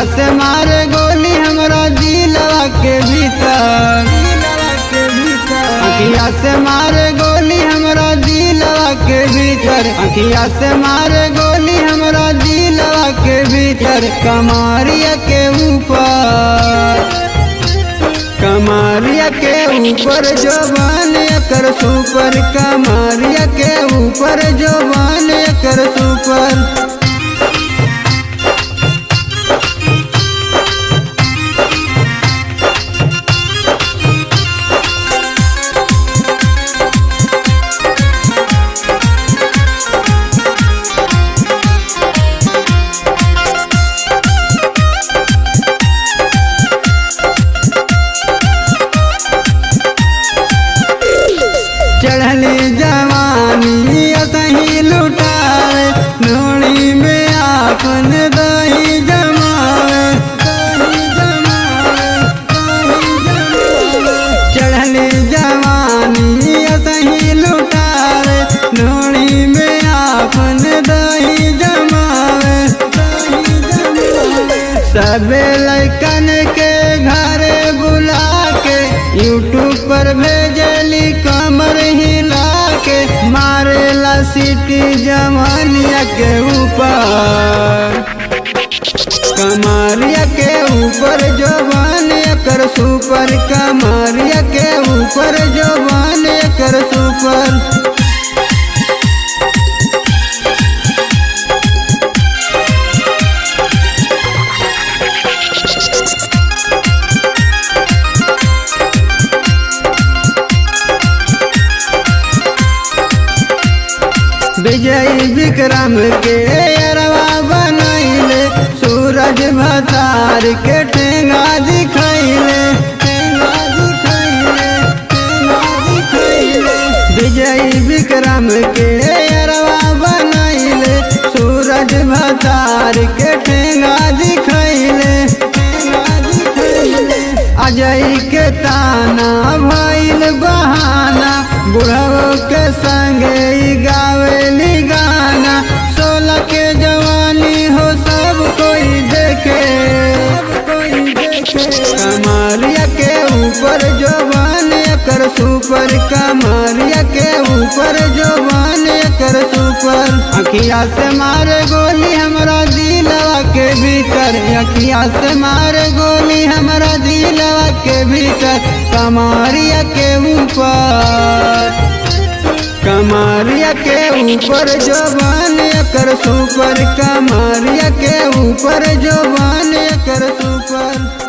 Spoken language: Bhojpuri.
से मारे गोली हमरा दिलवा के भीतर, अखिया से मारे गोली हमरा दिलवा के भीतर, अखिया से मारे गोली हमरा दिलवा के भीतर। कमरिया के ऊपर, कमरिया के ऊपर जवान कर सुपर, कमरिया के ऊपर जवान कर सुपर। चढ़ली जवानी असही लुटावे, नोड़ी में आपन दही जमावे, चढ़ली जवानी असही लुटावे, नोड़ी में आपन दही जमावे। सबे लइकन के घरे बुला के यूट्यूब पर भेजली कमर हिला के, मारेला सीटी जवानिया के ऊपर, कमरिया के ऊपर जवान कर सुपर, कमरिया के ऊपर जवान कर सुपर। विजय विक्रम के अरवा बनैले, सूरज भतार के ठेंगा दिखैले, विजय विक्रम के अरवा बनैले, सूरज भतार के ठेंगा दिखैले। अजय के ताना भइल बहाना, बुढ़ऊ के संगे गावेली गाना, 16 के जवानी हो सब कोई देखे, कमरिया के ऊपर जवान कर सुपर, कमरिया के ऊपर जवान कर सुपर। अखिया से मारे गोली हमरा दिलवा के भीतर, अखिया से मारे गोली हमरा दिलवा के भीतर। कमरिया के ऊपर, कमरिया के ऊपर जवान कर सुपर, कमरिया के ऊपर जवान कर सुपर।